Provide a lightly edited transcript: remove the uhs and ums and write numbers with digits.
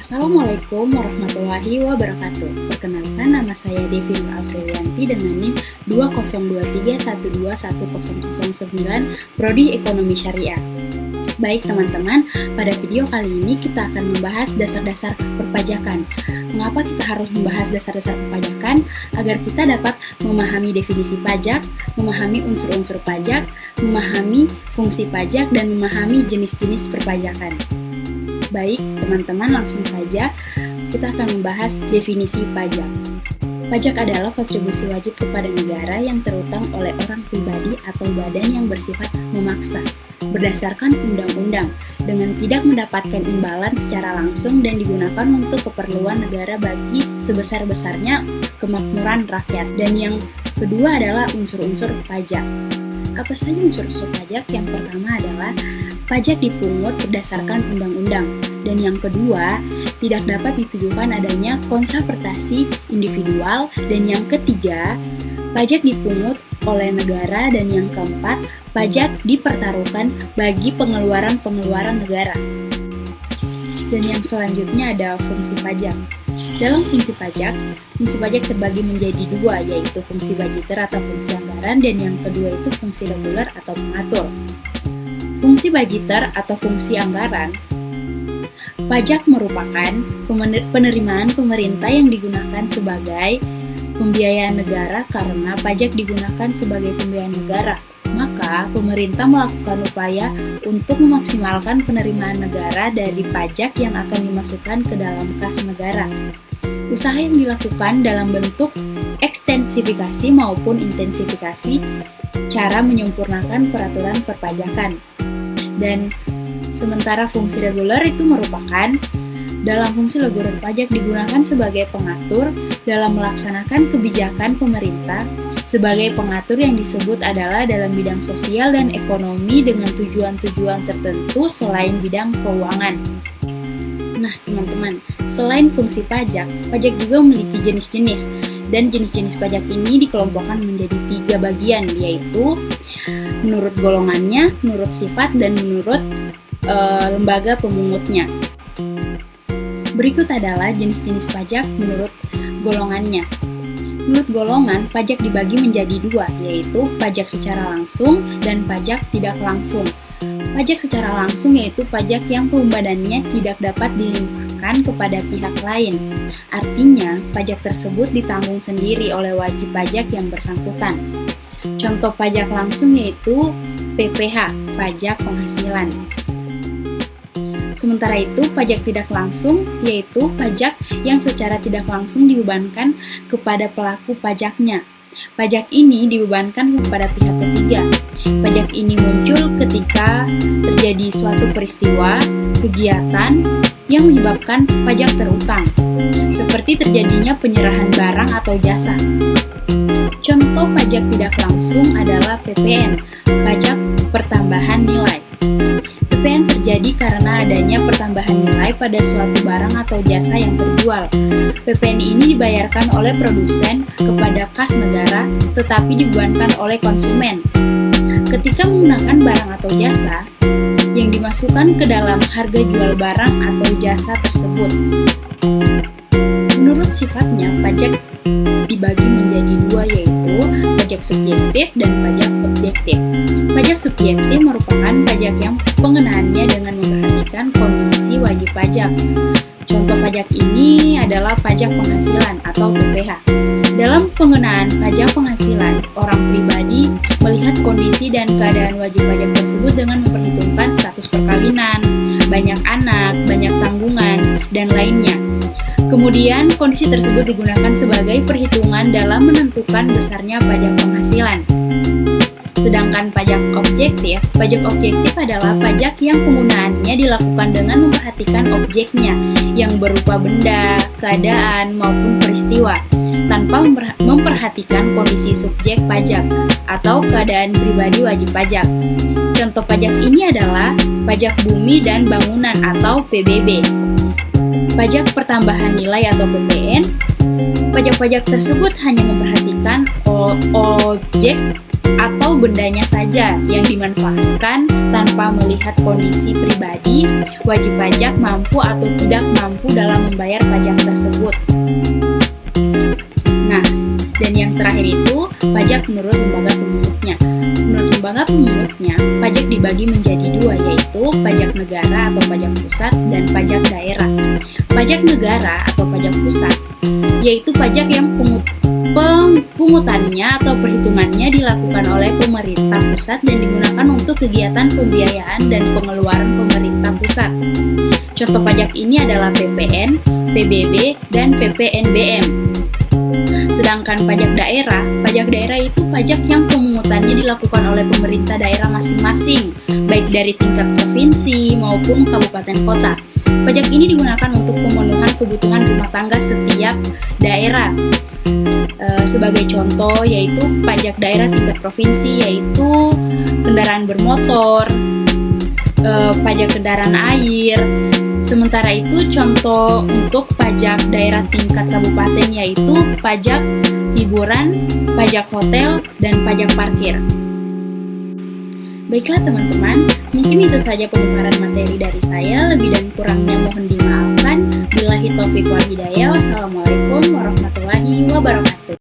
Assalamualaikum warahmatullahi wabarakatuh. Perkenalkan, nama saya Devi Nur Aprilianti dengan NIM 20231210009 Prodi Ekonomi Syariah. Baik teman-teman, pada video kali ini kita akan membahas dasar-dasar perpajakan. Mengapa kita harus membahas dasar-dasar perpajakan? Agar kita dapat memahami definisi pajak, memahami unsur-unsur pajak, memahami fungsi pajak, dan memahami jenis-jenis perpajakan. Baik, teman-teman, langsung saja kita akan membahas definisi pajak. Pajak adalah kontribusi wajib kepada negara yang terutang oleh orang pribadi atau badan yang bersifat memaksa, berdasarkan undang-undang, dengan tidak mendapatkan imbalan secara langsung dan digunakan untuk keperluan negara bagi sebesar-besarnya kemakmuran rakyat. Dan yang kedua adalah unsur-unsur pajak. Apa saja unsur-unsur pajak? Yang pertama adalah pajak dipungut berdasarkan undang-undang. Dan yang kedua, tidak dapat ditujukan adanya kontraprestasi individual. Dan yang ketiga, pajak dipungut oleh negara. Dan yang keempat, pajak dipertaruhkan bagi pengeluaran-pengeluaran negara. Dan yang selanjutnya ada fungsi pajak. Dalam fungsi pajak terbagi menjadi dua, yaitu fungsi budgeter atau fungsi anggaran, dan yang kedua itu fungsi reguler atau pengatur. Fungsi budgeter atau fungsi anggaran, pajak merupakan penerimaan pemerintah yang digunakan sebagai pembiayaan negara. Karena pajak digunakan sebagai pembiayaan negara, maka pemerintah melakukan upaya untuk memaksimalkan penerimaan negara dari pajak yang akan dimasukkan ke dalam kas negara. Usaha yang dilakukan dalam bentuk ekstensifikasi maupun intensifikasi cara menyempurnakan peraturan perpajakan. Dan sementara fungsi reguler itu merupakan dalam fungsi reguler pajak digunakan sebagai pengatur dalam melaksanakan kebijakan pemerintah. Sebagai pengatur yang disebut adalah dalam bidang sosial dan ekonomi dengan tujuan-tujuan tertentu selain bidang keuangan. Nah teman-teman, selain fungsi pajak juga memiliki jenis-jenis. Dan jenis-jenis pajak ini dikelompokkan menjadi 3 bagian, yaitu menurut golongannya, menurut sifat, dan menurut lembaga pemungutnya. Berikut adalah jenis-jenis pajak menurut golongannya. Menurut golongan, pajak dibagi menjadi 2, yaitu pajak secara langsung dan pajak tidak langsung. Pajak secara langsung yaitu pajak yang pembayarannya tidak dapat dilimpahkan kepada pihak lain. Artinya, pajak tersebut ditanggung sendiri oleh wajib pajak yang bersangkutan. Contoh pajak langsung yaitu PPh, pajak penghasilan. Sementara itu, pajak tidak langsung yaitu pajak yang secara tidak langsung dibebankan kepada pelaku pajaknya. Pajak ini dibebankan kepada pihak ketiga. Pajak ini muncul ketika terjadi suatu peristiwa, kegiatan yang menyebabkan pajak terutang, seperti terjadinya penyerahan barang atau jasa. Contoh pajak tidak langsung adalah PPN, pajak pertambahan nilai. PPN terjadi karena adanya pertambahan nilai pada suatu barang atau jasa yang terjual. PPN ini dibayarkan oleh produsen kepada kas negara, tetapi dibebankan oleh konsumen. Ketika menggunakan barang atau jasa yang dimasukkan ke dalam harga jual barang atau jasa tersebut. Menurut sifatnya, pajak dibagi menjadi 2, yaitu pajak subjektif dan pajak objektif. Pajak subjektif merupakan pajak yang pengenaannya dengan memperhatikan kondisi wajib pajak. Contoh pajak ini adalah pajak penghasilan atau PPh. Dalam pengenaan pajak penghasilan, orang pribadi melihat kondisi dan keadaan wajib pajak tersebut dengan memperhitungkan status perkawinan, banyak anak, banyak tanggungan, dan lainnya. Kemudian, kondisi tersebut digunakan sebagai perhitungan dalam menentukan besarnya pajak penghasilan. Sedangkan pajak objektif adalah pajak yang penggunaannya dilakukan dengan memperhatikan objeknya yang berupa benda, keadaan, maupun peristiwa, tanpa memperhatikan kondisi subjek pajak atau keadaan pribadi wajib pajak. Contoh pajak ini adalah pajak bumi dan bangunan atau PBB. Pajak pertambahan nilai atau PPN, pajak-pajak tersebut hanya memperhatikan objek atau bendanya saja yang dimanfaatkan tanpa melihat kondisi pribadi, wajib pajak mampu atau tidak mampu dalam membayar pajak tersebut. Nah, dan yang terakhir itu pajak menurut lembaga pemungutnya. Menurut lembaga pemungutnya, pajak dibagi menjadi dua, yaitu pajak negara atau pajak pusat dan pajak daerah. Pajak negara atau pajak pusat yaitu pajak yang pungutannya atau perhitungannya dilakukan oleh pemerintah pusat dan digunakan untuk kegiatan pembiayaan dan pengeluaran pemerintah pusat. Contoh pajak ini adalah PPN, PBB, dan PPNBM. Sedangkan pajak daerah itu pajak yang pemungutannya dilakukan oleh pemerintah daerah masing-masing, baik dari tingkat provinsi maupun kabupaten kota. Pajak ini digunakan untuk pemenuhan kebutuhan rumah tangga setiap daerah. Sebagai contoh yaitu pajak daerah tingkat provinsi yaitu kendaraan bermotor, pajak kendaraan air. Sementara itu contoh untuk pajak daerah tingkat kabupaten yaitu pajak hiburan, pajak hotel, dan pajak parkir. Baiklah teman-teman, mungkin itu saja pemaparan materi dari saya. Lebih dan kurangnya mohon dimaafkan. Billahi taufiq wal hidayah. Wassalamualaikum warahmatullahi wabarakatuh.